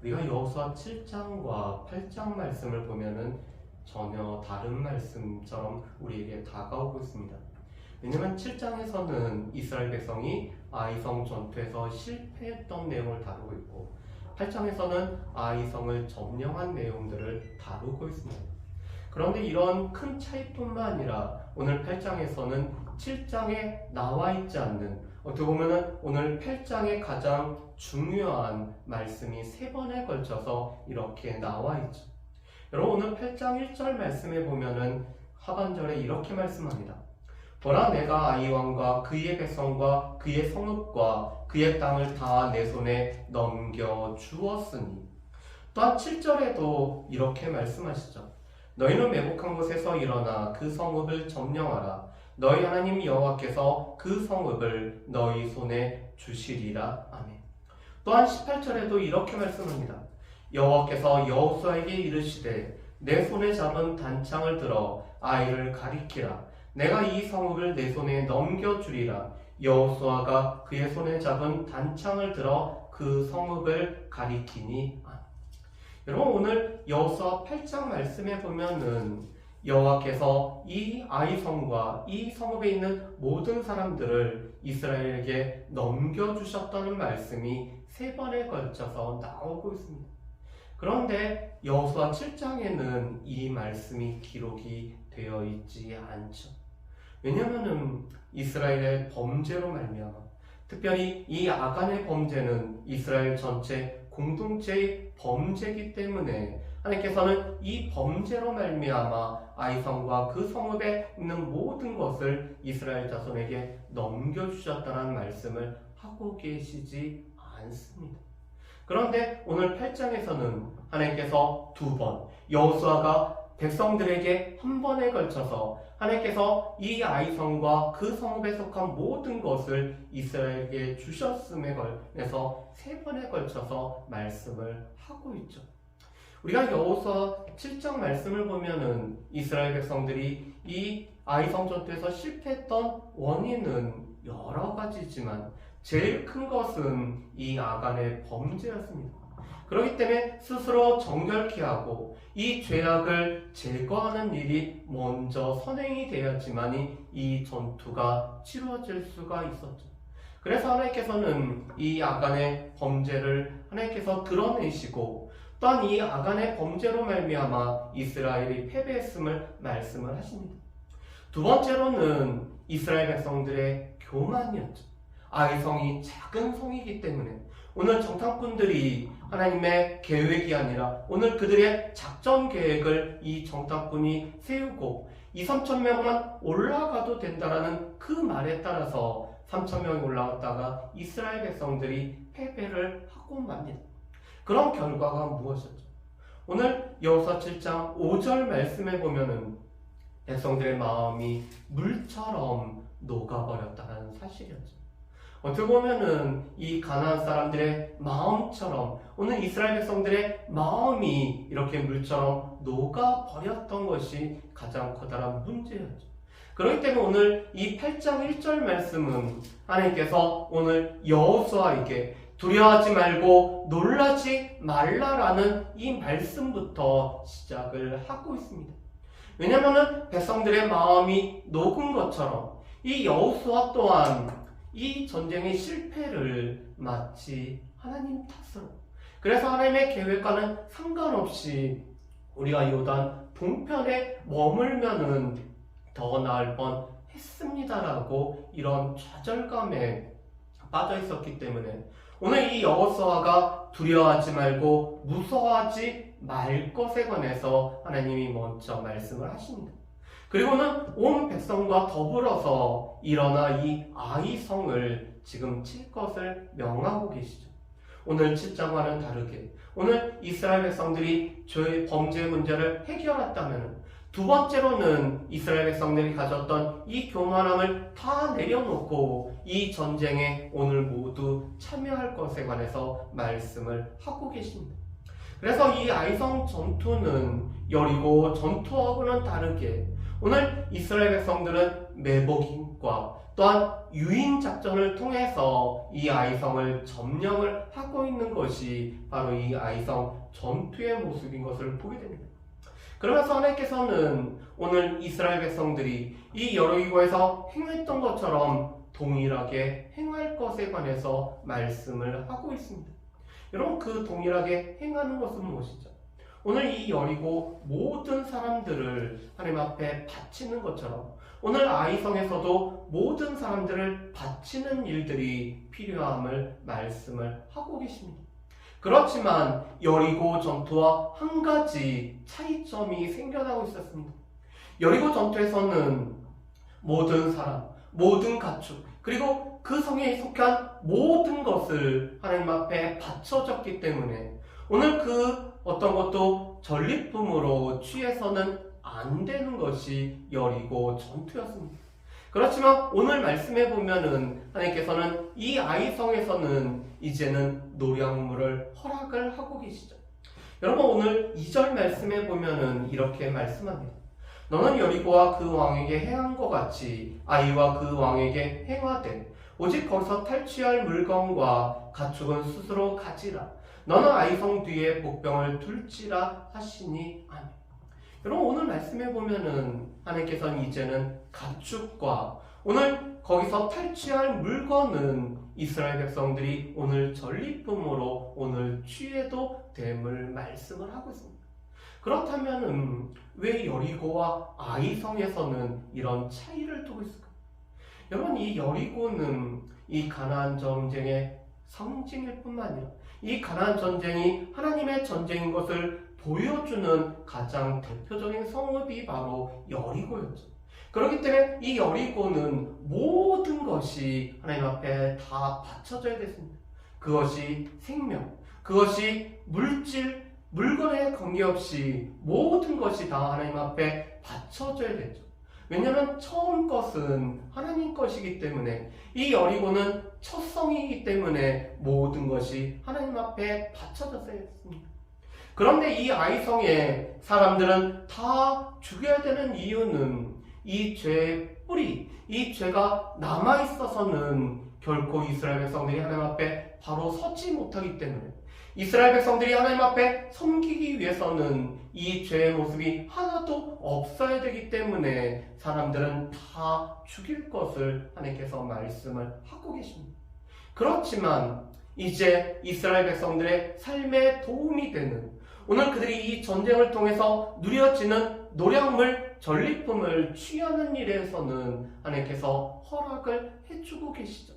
우리가 여호수아 7장과 8장 말씀을 보면은 전혀 다른 말씀처럼 우리에게 다가오고 있습니다. 왜냐하면 7장에서는 이스라엘 백성이 아이성 전투에서 실패했던 내용을 다루고 있고 8장에서는 아이성을 점령한 내용들을 다루고 있습니다. 그런데 이런 큰 차이뿐만 아니라 오늘 8장에서는 7장에 나와 있지 않는, 어떻게 보면 오늘 8장의 가장 중요한 말씀이 3번에 걸쳐서 이렇게 나와 있죠. 여러분, 오늘 8장 1절 말씀에 보면은 하반절에 이렇게 말씀합니다. 보라, 내가 아이왕과 그의 백성과 그의 성읍과 그의 땅을 다 내 손에 넘겨 주었으니. 또한 7절에도 이렇게 말씀하시죠. 너희는 매복한 곳에서 일어나 그 성읍을 점령하라. 너희 하나님 여호와께서 그 성읍을 너희 손에 주시리라. 아멘. 또한 18절에도 이렇게 말씀합니다. 여호와께서 여호수아에게 이르시되 내 손에 잡은 단창을 들어 아이를 가리키라. 내가 이 성읍을 내 손에 넘겨주리라. 여호수아가 그의 손에 잡은 단창을 들어 그 성읍을 가리키니. 여러분, 오늘 여호수아 8장 말씀에 보면은 여호와께서 이 아이성과 이 성읍에 있는 모든 사람들을 이스라엘에게 넘겨주셨다는 말씀이 3번에 걸쳐서 나오고 있습니다. 그런데 여호수아 7장에는 이 말씀이 기록이 되어 있지 않죠. 왜냐하면 이스라엘의 범죄로 말미암아, 특별히 이 아간의 범죄는 이스라엘 전체 공동체의 범죄이기 때문에 하나님께서는 이 범죄로 말미암아 아이성과 그 성읍에 있는 모든 것을 이스라엘 자손에게 넘겨주셨다는 말씀을 하고 계시지 않습니다. 그런데 오늘 8장에서는 하나님께서 2번, 여호수아가 백성들에게 한 번에 걸쳐서 하나님께서 이 아이성과 그 성읍에 속한 모든 것을 이스라엘에게 주셨음에 관해서 3번에 걸쳐서 말씀을 하고 있죠. 우리가 여호수아 7장 말씀을 보면은 이스라엘 백성들이 이 아이성 전투에서 실패했던 원인은 여러 가지지만 제일 큰 것은 이 아간의 범죄였습니다. 그렇기 때문에 스스로 정결케 하고 이 죄악을 제거하는 일이 먼저 선행이 되었지만이 이 전투가 치루어질 수가 있었죠. 그래서 하나님께서는 이 아간의 범죄를 하나님께서 드러내시고 또한 이 아간의 범죄로 말미암아 이스라엘이 패배했음을 말씀을 하십니다. 2번째로는 이스라엘 백성들의 교만이었죠. 아이성이 작은 성이기 때문에 오늘 정탐꾼들이 하나님의 계획이 아니라 오늘 그들의 작전 계획을 이 정탐꾼이 세우고 2,000~3,000명만 올라가도 된다라는 그 말에 따라서 3,000명이 올라왔다가 이스라엘 백성들이 패배를 하고 맙니다. 그런 결과가 무엇이었죠? 오늘 여호수아 7장 5절 말씀에 보면은 백성들의 마음이 물처럼 녹아버렸다는 사실이었죠. 어떻게 보면은 이 가나안 사람들의 마음처럼 오늘 이스라엘 백성들의 마음이 이렇게 물처럼 녹아버렸던 것이 가장 커다란 문제였죠. 그렇기 때문에 오늘 이 8장 1절 말씀은 하나님께서 오늘 여호수아에게 두려워하지 말고 놀라지 말라라는 이 말씀부터 시작을 하고 있습니다. 왜냐하면 백성들의 마음이 녹은 것처럼 이 여호수아 또한 이 전쟁의 실패를 마치 하나님 탓으로, 그래서 하나님의 계획과는 상관없이 우리가 요단 동편에 머물면은 더 나을 뻔 했습니다라고 이런 좌절감에 빠져 있었기 때문에 오늘 이 여호수아가 두려워하지 말고 무서워하지 말 것에 관해서 하나님이 먼저 말씀을 하십니다. 그리고는 온 백성과 더불어서 일어나 이 아이성을 지금 칠 것을 명하고 계시죠. 오늘 7장과는 다르게 오늘 이스라엘 백성들이 죄의 범죄 문제를 해결했다면 2번째로는 이스라엘 백성들이 가졌던 이 교만함을 다 내려놓고 이 전쟁에 오늘 모두 참여할 것에 관해서 말씀을 하고 계십니다. 그래서 이 아이성 전투는 여리고 전투하고는 다르게 오늘 이스라엘 백성들은 매복인과 또한 유인 작전을 통해서 이 아이성을 점령을 하고 있는 것이 바로 이 아이성 전투의 모습인 것을 보게 됩니다. 그러면서 하나님께서는 오늘 이스라엘 백성들이 이 여리고에서 행했던 것처럼 동일하게 행할 것에 관해서 말씀을 하고 있습니다. 여러분, 그 동일하게 행하는 것은 무엇이죠? 오늘 이 여리고 모든 사람들을 하나님 앞에 바치는 것처럼 오늘 아이성에서도 모든 사람들을 바치는 일들이 필요함을 말씀을 하고 계십니다. 그렇지만 여리고 전투와 한 가지 차이점이 생겨나고 있었습니다. 여리고 전투에서는 모든 사람, 모든 가축, 그리고 그 성에 속한 모든 것을 하나님 앞에 바쳐졌기 때문에 오늘 그 어떤 것도 전리품으로 취해서는 안 되는 것이 여리고 전투였습니다. 그렇지만 오늘 말씀해 보면은 하나님께서는 이 아이성에서는 이제는 노량물을 허락을 하고 계시죠. 여러분, 오늘 2절 말씀해 보면은 이렇게 말씀합니다. 너는 여리고와 그 왕에게 행한 것 같이 아이와 그 왕에게 행하되 오직 거기서 탈취할 물건과 가축은 스스로 가지라. 너는 아이성 뒤에 복병을 둘지라 하시니 아멘. 여러분, 오늘 말씀해 보면은 하나님께서는 이제는 가축과 오늘 거기서 탈취할 물건은 이스라엘 백성들이 오늘 전리품으로 오늘 취해도 됨을 말씀을 하고 있습니다. 그렇다면 왜 여리고와 아이성에서는 이런 차이를 두고 있을까요? 여러분, 이 여리고는 이 가나안 전쟁의 상징일 뿐만 아니라 이 가나안 전쟁이 하나님의 전쟁인 것을 보여주는 가장 대표적인 성읍이 바로 여리고였죠. 그렇기 때문에 이 여리고는 모든 것이 하나님 앞에 다 바쳐져야 됐습니다. 그것이 생명, 그것이 물질, 물건에 관계없이 모든 것이 다 하나님 앞에 바쳐져야 됐죠. 왜냐하면 처음 것은 하나님 것이기 때문에 이 여리고는 첫 성이기 때문에 모든 것이 하나님 앞에 바쳐졌어야 했습니다. 그런데 이 아이성의 사람들은 다 죽여야 되는 이유는 이 죄의 뿌리, 이 죄가 남아있어서는 결코 이스라엘 백성들이 하나님 앞에 바로 서지 못하기 때문에 이스라엘 백성들이 하나님 앞에 섬기기 위해서는 이 죄의 모습이 하나도 없어야 되기 때문에 사람들은 다 죽일 것을 하나님께서 말씀을 하고 계십니다. 그렇지만 이제 이스라엘 백성들의 삶에 도움이 되는 오늘 그들이 이 전쟁을 통해서 누려지는 노량물 전리품을 취하는 일에서는 하나님께서 허락을 해주고 계시죠.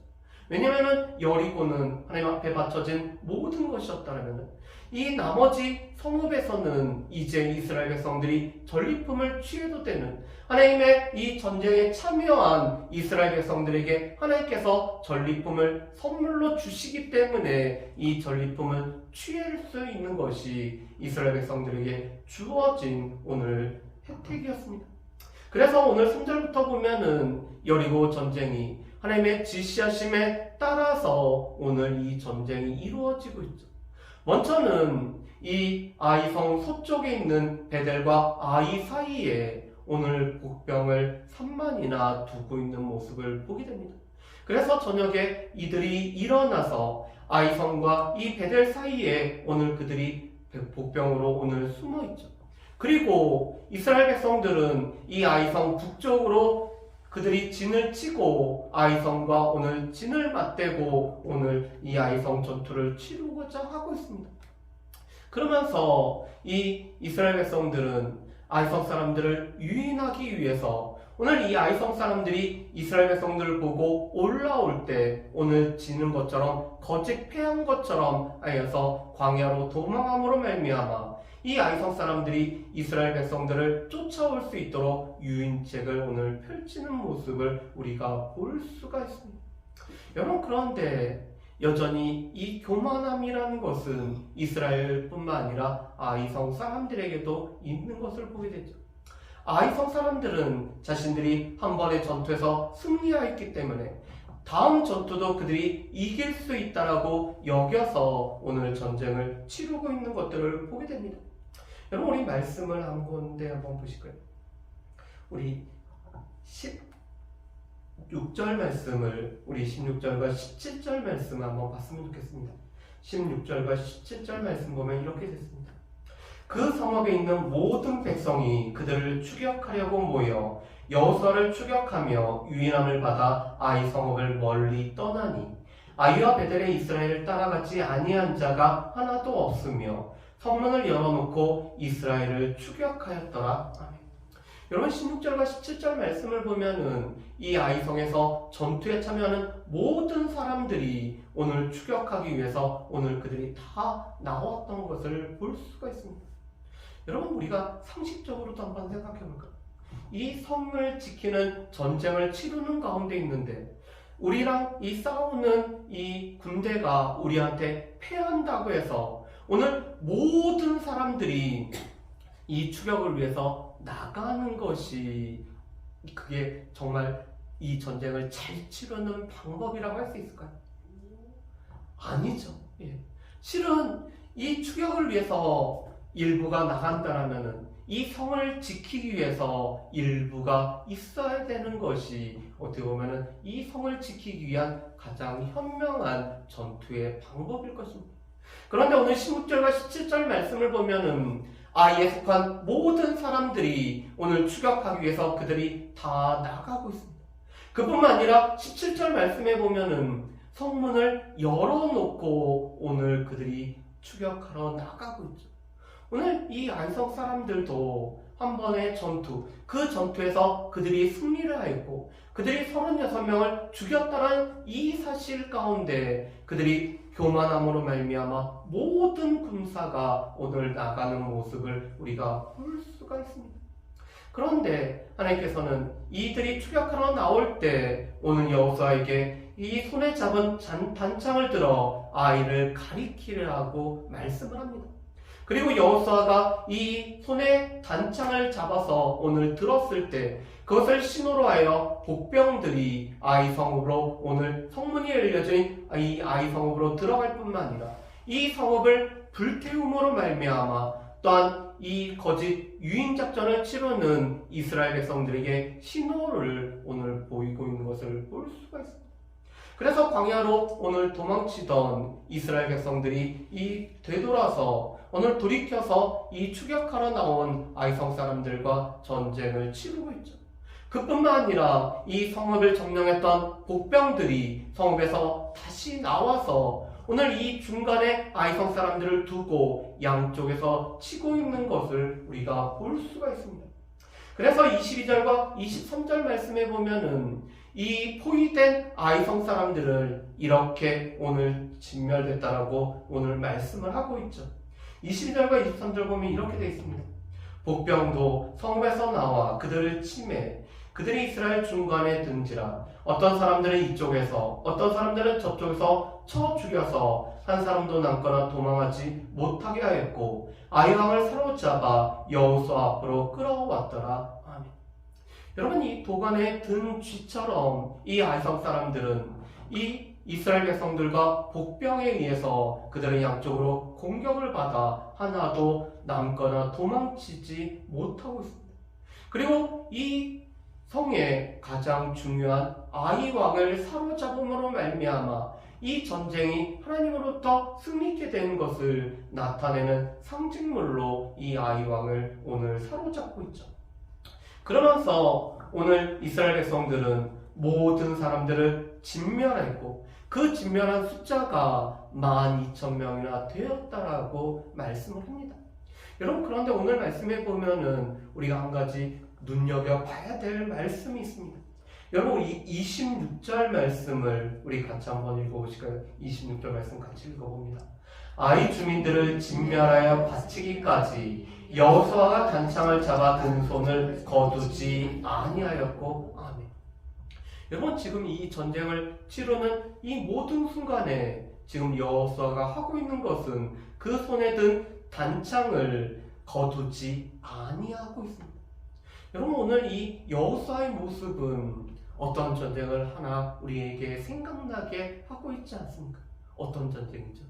왜냐하면 여리고는 하나님 앞에 바쳐진 모든 것이었다면 이 나머지 성읍에서는 이제 이스라엘 백성들이 전리품을 취해도 되는 하나님의 이 전쟁에 참여한 이스라엘 백성들에게 하나님께서 전리품을 선물로 주시기 때문에 이 전리품을 취할 수 있는 것이 이스라엘 백성들에게 주어진 오늘 혜택이었습니다. 그래서 오늘 3절부터 보면은 여리고 전쟁이 하나님의 지시하심에 따라서 오늘 이 전쟁이 이루어지고 있죠. 먼저는 이 아이성 서쪽에 있는 베델과 아이 사이에 오늘 복병을 3만이나 두고 있는 모습을 보게 됩니다. 그래서 저녁에 이들이 일어나서 아이성과 이 베델 사이에 오늘 그들이 복병으로 오늘 숨어 있죠. 그리고 이스라엘 백성들은 이 아이성 북쪽으로 그들이 진을 치고 아이성과 오늘 진을 맞대고 오늘 이 아이성 전투를 치르고자 하고 있습니다. 그러면서 이 이스라엘 백성들은 아이성 사람들을 유인하기 위해서 오늘 이 아이성 사람들이 이스라엘 백성들을 보고 올라올 때 오늘 지는 것처럼 거짓 패한 것처럼 하여서 광야로 도망함으로 말미암아 이 아이성 사람들이 이스라엘 백성들을 쫓아올 수 있도록 유인책을 오늘 펼치는 모습을 우리가 볼 수가 있습니다. 여러분, 그런데 여전히 이 교만함이라는 것은 이스라엘뿐만 아니라 아이성 사람들에게도 있는 것을 보게 되죠. 아이성 사람들은 자신들이 한 번의 전투에서 승리하였기 때문에 다음 전투도 그들이 이길 수 있다라고 여겨서 오늘 전쟁을 치르고 있는 것들을 보게 됩니다. 여러분, 우리 말씀을 한 군데 한번 보실까요? 우리 16절 말씀을 우리 16절과 17절 말씀 한번 봤으면 좋겠습니다. 16절과 17절 말씀 보면 이렇게 됐습니다. 그 성읍에 있는 모든 백성이 그들을 추격하려고 모여 여호수아를 추격하며 유인함을 받아 아이 성읍을 멀리 떠나니 아이와 베델에 이스라엘을 따라가지 아니한 자가 하나도 없으며 성문을 열어놓고 이스라엘을 추격하였더라. 아멘. 여러분 16절과 17절 말씀을 보면은 이 아이성에서 전투에 참여하는 모든 사람들이 오늘 추격하기 위해서 오늘 그들이 다 나왔던 것을 볼 수가 있습니다. 여러분 우리가 상식적으로도 한번 생각해 볼까요? 이 성을 지키는 전쟁을 치르는 가운데 있는데 우리랑 이 싸우는 이 군대가 우리한테 패한다고 해서 오늘 모든 사람들이 이 추격을 위해서 나가는 것이 그게 정말 이 전쟁을 잘 치르는 방법이라고 할 수 있을까요? 아니죠. 예. 실은 이 추격을 위해서 일부가 나간다라면은 이 성을 지키기 위해서 일부가 있어야 되는 것이 어떻게 보면은 이 성을 지키기 위한 가장 현명한 전투의 방법일 것입니다. 그런데 오늘 16절과 17절 말씀을 보면은 아이에 속한 모든 사람들이 오늘 추격하기 위해서 그들이 다 나가고 있습니다. 그뿐만 아니라 17절 말씀에 보면은 성문을 열어놓고 오늘 그들이 추격하러 나가고 있죠. 오늘 이 아이성 사람들도 한 번의 전투, 그 전투에서 그들이 승리를 하였고 그들이 36명을 죽였다는 이 사실 가운데 그들이 교만함으로 말미암아 모든 군사가 오늘 나가는 모습을 우리가 볼 수가 있습니다. 그런데 하나님께서는 이들이 추격하러 나올 때 오늘 여호수아에게 이 손에 잡은 단창을 들어 아이를 가리키라고 말씀을 합니다. 그리고 여호수아가 이 손에 단창을 잡아서 오늘 들었을 때 그것을 신호로 하여 복병들이 아이 성읍으로 오늘 성문이 열려진 이 아이 성읍으로 들어갈 뿐만 아니라 이 성읍을 불태움으로 말미암아 또한 이 거짓 유인 작전을 치르는 이스라엘 백성들에게 신호를 오늘 보이고 있는 것을 볼 수가 있습니다. 그래서 광야로 오늘 도망치던 이스라엘 백성들이 되돌아서 오늘 돌이켜서 이 추격하러 나온 아이성 사람들과 전쟁을 치르고 있죠. 그뿐만 아니라 이 성읍을 점령했던 복병들이 성읍에서 다시 나와서 오늘 이 중간에 아이성 사람들을 두고 양쪽에서 치고 있는 것을 우리가 볼 수가 있습니다. 그래서 22절과 23절 말씀에 보면은 이 포위된 아이성 사람들을 이렇게 오늘 진멸됐다라고 오늘 말씀을 하고 있죠. 22절과 23절 보면 이렇게 되어 있습니다. 복병도 성읍에서 나와 그들을 치매 그들이 이스라엘 중간에 든지라 어떤 사람들은 이쪽에서 어떤 사람들은 저쪽에서 쳐 죽여서 한 사람도 남거나 도망하지 못하게 하였고 아이 왕을 사로잡아 여호수아 앞으로 끌어왔더라. 아멘. 여러분 이 도간에 든 쥐처럼 이 아이성 사람들은 이 이스라엘 백성들과 복병에 의해서 그들은 양쪽으로 공격을 받아 하나도 남거나 도망치지 못하고 있습니다. 그리고 이 성의 가장 중요한 아이 왕을 사로잡음으로 말미암아 이 전쟁이 하나님으로부터 승리케 된 것을 나타내는 상징물로 이 아이 왕을 오늘 사로잡고 있죠. 그러면서 오늘 이스라엘 백성들은 모든 사람들을 진멸했고 그 진멸한 숫자가 12,000명이나 되었다라고 말씀을 합니다. 여러분 그런데 오늘 말씀에 보면은 우리가 한 가지 눈여겨봐야 될 말씀이 있습니다. 여러분 이 26절 말씀을 우리 같이 한번 읽어보실까요? 26절 말씀 같이 읽어봅니다. 아이 주민들을 진멸하여 바치기까지 여호수아가 단창을 잡아 든 손을 거두지 아니하였고 아멘. 여러분 지금 이 전쟁을 치르는 이 모든 순간에 지금 여호수아가 하고 있는 것은 그 손에 든 단창을 거두지 아니하고 있습니다. 여러분 오늘 이 여호수아의 모습은 어떤 전쟁을 하나 우리에게 생각나게 하고 있지 않습니까? 어떤 전쟁이죠?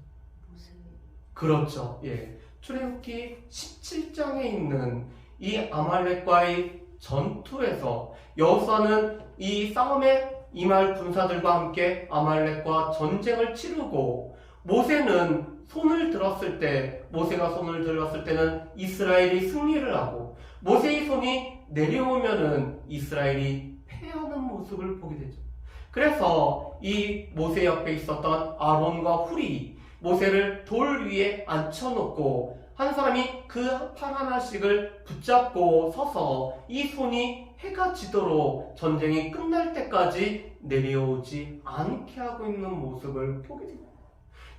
그렇죠. 예. 출애굽기 17장에 있는 이 아말렉과의 전투에서 여호수아는 이 싸움에 임할 군사들과 함께 아말렉과 전쟁을 치르고 모세가 손을 들었을 때는 이스라엘이 승리를 하고 모세의 손이 내려오면은 이스라엘이 패하는 모습을 보게 되죠. 그래서 이 모세 옆에 있었던 아론과 훌이 모세를 돌 위에 앉혀놓고 한 사람이 그 팔 하나씩을 붙잡고 서서 이 손이 해가 지도록 전쟁이 끝날 때까지 내려오지 않게 하고 있는 모습을 보게 됩니다.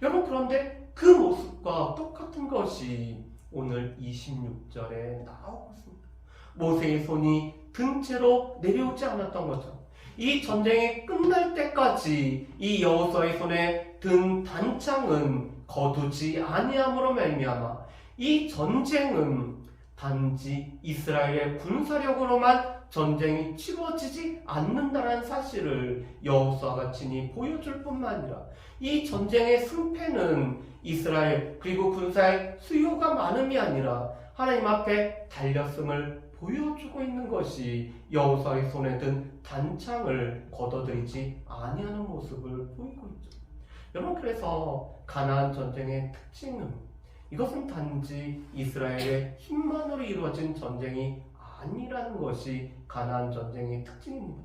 여러분, 그런데 그 모습과 똑같은 것이 오늘 26절에 나오고 있습니다. 모세의 손이 든 채로 내려오지 않았던 거죠. 이 전쟁이 끝날 때까지 이 여호수아의 손에 든 단창은 거두지 아니함으로 말미암아 이 전쟁은 단지 이스라엘의 군사력으로만 전쟁이 치러지지 않는다는 사실을 여호수아가 친히 보여줄 뿐만 아니라 이 전쟁의 승패는 이스라엘 그리고 군사의 수요가 많음이 아니라 하나님 앞에 달렸음을 보여주고 있는 것이 여호수아의 손에 든 단창을 걷어들이지 아니하는 모습을 보이고 있죠. 여러분, 그래서 가나안 전쟁의 특징은 이것은 단지 이스라엘의 힘만으로 이루어진 전쟁이 아니라는 것이 가나안 전쟁의 특징입니다.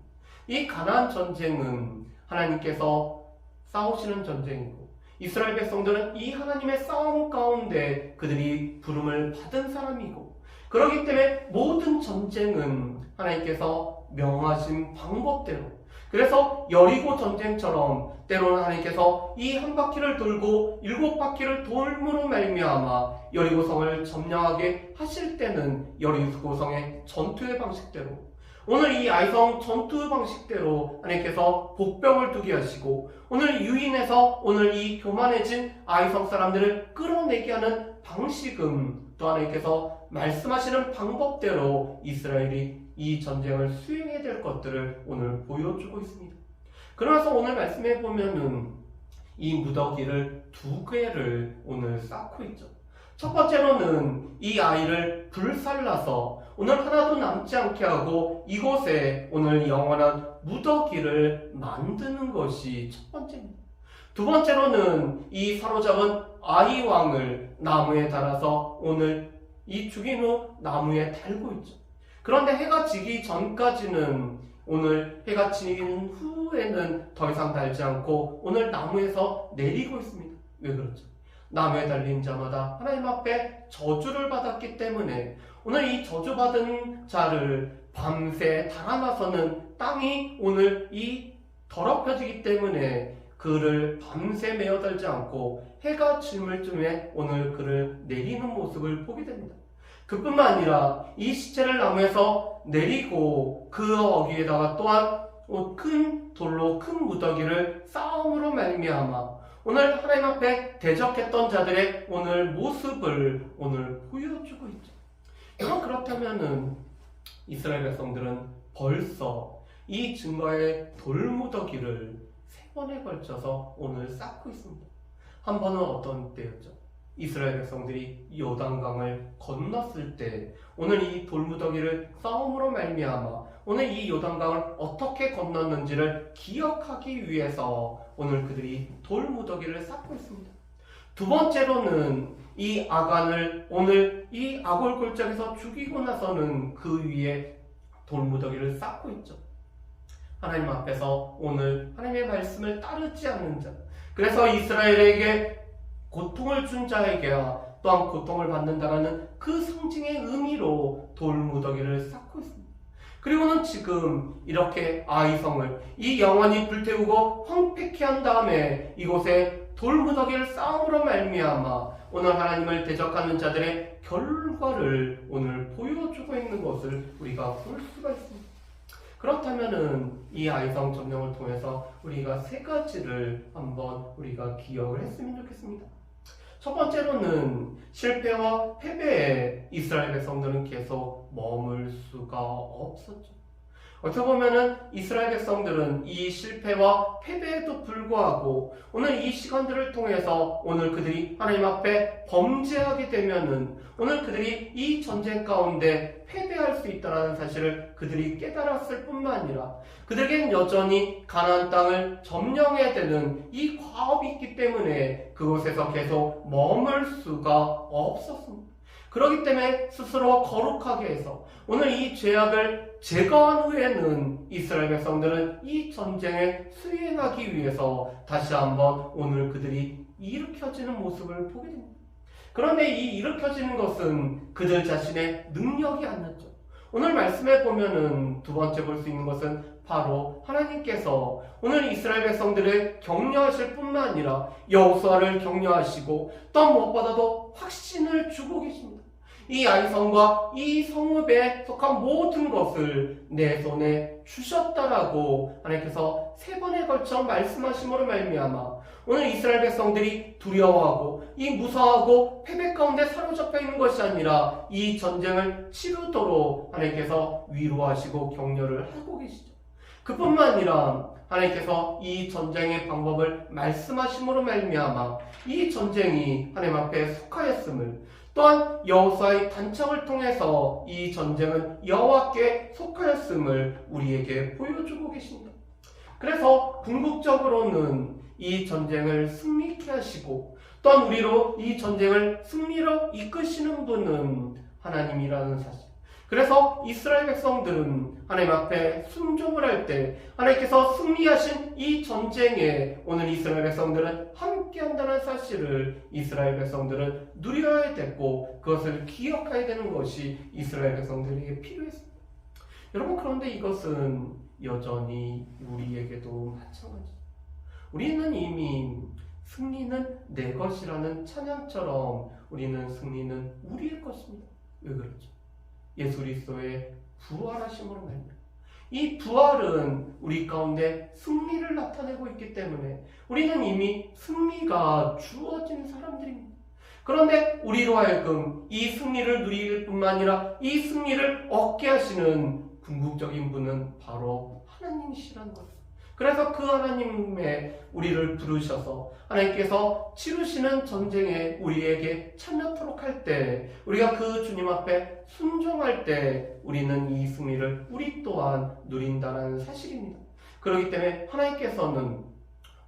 이 가나안 전쟁은 하나님께서 싸우시는 전쟁이고 이스라엘 백성들은 이 하나님의 싸움 가운데 그들이 부름을 받은 사람이고 그렇기 때문에 모든 전쟁은 하나님께서 명하신 방법대로 그래서 여리고 전쟁처럼 때로는 하나님께서 이 한 바퀴를 돌고 7바퀴를 돌므로 말미암아 여리고성을 점령하게 하실 때는 여리고성의 전투의 방식대로 오늘 이 아이성 전투 방식대로 하나님께서 복병을 두게 하시고 오늘 유인해서 오늘 이 교만해진 아이성 사람들을 끌어내게 하는 방식은 또 하나님께서 말씀하시는 방법대로 이스라엘이 이 전쟁을 수행해야 될 것들을 오늘 보여주고 있습니다. 그러면서 오늘 말씀해 보면은 이 무더기를 2개를 오늘 쌓고 있죠. 첫 번째로는 이 아이를 불살라서 오늘 하나도 남지 않게 하고 이곳에 오늘 영원한 무더기를 만드는 것이 첫 번째입니다. 두 번째로는 이 사로잡은 아이 왕을 나무에 달아서 오늘 이 죽인 후 나무에 달고 있죠. 그런데 해가 지기 전까지는 오늘 해가 지는 후에는 더 이상 달지 않고 오늘 나무에서 내리고 있습니다. 왜 그렇죠? 나무에 달린 자마다 하나님 앞에 저주를 받았기 때문에 오늘 이 저주받은 자를 밤새 달아나서는 땅이 오늘 이 더럽혀지기 때문에 그를 밤새 메어달지 않고 해가 질물 쯤에 오늘 그를 내리는 모습을 보게 됩니다. 그뿐만 아니라 이 시체를 나무에서 내리고 그 어귀에다가 또한 큰 돌로 큰 무더기를 쌓음으로 말미암아 오늘 하나님 앞에 대적했던 자들의 오늘 모습을 오늘 보여주고 있죠. 여러분, 그렇다면은 이스라엘 백성들은 벌써 이 증거의 돌무더기를 3번에 걸쳐서 오늘 쌓고 있습니다. 한 번은 어떤 때였죠? 이스라엘 백성들이 요단강을 건넜을 때 오늘 이 돌무더기를 싸움으로 말미암아 오늘 이 요단강을 어떻게 건넜는지를 기억하기 위해서 오늘 그들이 돌무더기를 쌓고 있습니다. 두 번째로는 이 아간을 오늘 이 아골 골짜기에서 죽이고 나서는 그 위에 돌무더기를 쌓고 있죠. 하나님 앞에서 오늘 하나님의 말씀을 따르지 않는 자, 그래서 이스라엘에게 고통을 준 자에게야 또한 고통을 받는다라는 그 상징의 의미로 돌무더기를 쌓고 있습니다. 그리고는 지금 이렇게 아이성을 이 영원히 불태우고 황폐케 한 다음에 이곳에 돌무더기를 쌓음으로 말미암아 오늘 하나님을 대적하는 자들의 결과를 오늘 보여주고 있는 것을 우리가 볼 수가 있습니다. 그렇다면은 이 아이성 점령을 통해서 우리가 3가지를 한번 우리가 기억을 했으면 좋겠습니다. 첫 번째로는 실패와 패배에 이스라엘 백성들은 계속 머물 수가 없었죠. 어떻게 보면은 이스라엘 백성들은 이 실패와 패배에도 불구하고 오늘 이 시간들을 통해서 오늘 그들이 하나님 앞에 범죄하게 되면은 오늘 그들이 이 전쟁 가운데 패배할 수 있다는 사실을 그들이 깨달았을 뿐만 아니라 그들에겐 여전히 가나안 땅을 점령해야 되는 이 과업이 있기 때문에 그곳에서 계속 머물 수가 없었습니다. 그렇기 때문에 스스로 거룩하게 해서 오늘 이 죄악을 제거한 후에는 이스라엘 백성들은 이 전쟁을 수행하기 위해서 다시 한번 오늘 그들이 일으켜지는 모습을 보게 됩니다. 그런데 이 일으켜지는 것은 그들 자신의 능력이 아니었죠. 오늘 말씀에 보면은 두 번째 볼 수 있는 것은 바로 하나님께서 오늘 이스라엘 백성들을 격려하실 뿐만 아니라 여호수아를 격려하시고 또 무엇보다도 확신을 주고 계십니다. 이 아이성과 이 성읍에 속한 모든 것을 내 손에 주셨다라고 하나님께서 세 번에 걸쳐 말씀하심으로 말미암아 오늘 이스라엘 백성들이 두려워하고 이 무서워하고 패배 가운데 사로잡혀 있는 것이 아니라 이 전쟁을 치르도록 하나님께서 위로하시고 격려를 하고 계시죠. 그뿐만 아니라 하나님께서 이 전쟁의 방법을 말씀하심으로 말미암아 이 전쟁이 하나님 앞에 속하였음을 또한 여호수아의 단청을 통해서 이 전쟁은 여호와께 속하였음을 우리에게 보여주고 계십니다. 그래서 궁극적으로는 이 전쟁을 승리케 하시고 또한 우리로 이 전쟁을 승리로 이끄시는 분은 하나님이라는 사실. 그래서 이스라엘 백성들은 하나님 앞에 순종을 할 때 하나님께서 승리하신 이 전쟁에 오늘 이스라엘 백성들은 함께한다는 사실을 이스라엘 백성들은 누려야 됐고 그것을 기억해야 되는 것이 이스라엘 백성들에게 필요했습니다. 여러분, 그런데 이것은 여전히 우리에게도 마찬가지입니다. 우리는 이미 승리는 내 것이라는 찬양처럼 우리는 승리는 우리의 것입니다. 왜 그렇죠? 예수 그리스도의 부활하심으로 말입니다. 이 부활은 우리 가운데 승리를 나타내고 있기 때문에 우리는 이미 승리가 주어진 사람들입니다. 그런데 우리로 하여금 이 승리를 누릴 뿐만 아니라 이 승리를 얻게 하시는 궁극적인 분은 바로 하나님이시라는 것입니다. 그래서 그 하나님의 우리를 부르셔서 하나님께서 치르시는 전쟁에 우리에게 참여토록 할 때 우리가 그 주님 앞에 순종할 때 우리는 이 승리를 우리 또한 누린다는 사실입니다. 그렇기 때문에 하나님께서는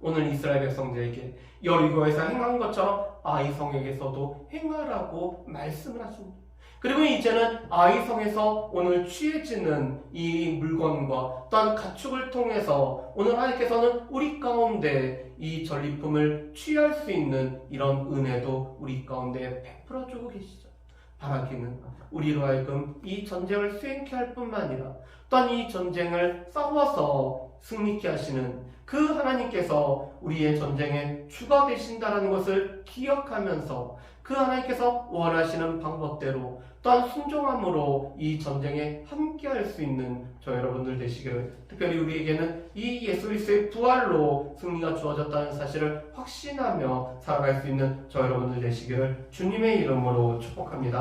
오늘 이스라엘 백성들에게 여리고에서 행한 것처럼 아이성에게서도 행하라고 말씀을 하십니다. 그리고 이제는 아이성에서 오늘 취해지는 이 물건과 또한 가축을 통해서 오늘 하나님께서는 우리 가운데 이 전리품을 취할 수 있는 이런 은혜도 우리 가운데 베풀어 주고 계시죠. 바라기는 우리로 하여금 이 전쟁을 수행케 할 뿐만 아니라 또한 이 전쟁을 싸워서 승리케 하시는 그 하나님께서 우리의 전쟁의 주가 되신다는 것을 기억하면서 그 하나님께서 원하시는 방법대로 또한 순종함으로 이 전쟁에 함께할 수 있는 저 여러분들 되시기를, 특별히 우리에게는 이 예수 그리스도의 부활로 승리가 주어졌다는 사실을 확신하며 살아갈 수 있는 저 여러분들 되시기를 주님의 이름으로 축복합니다.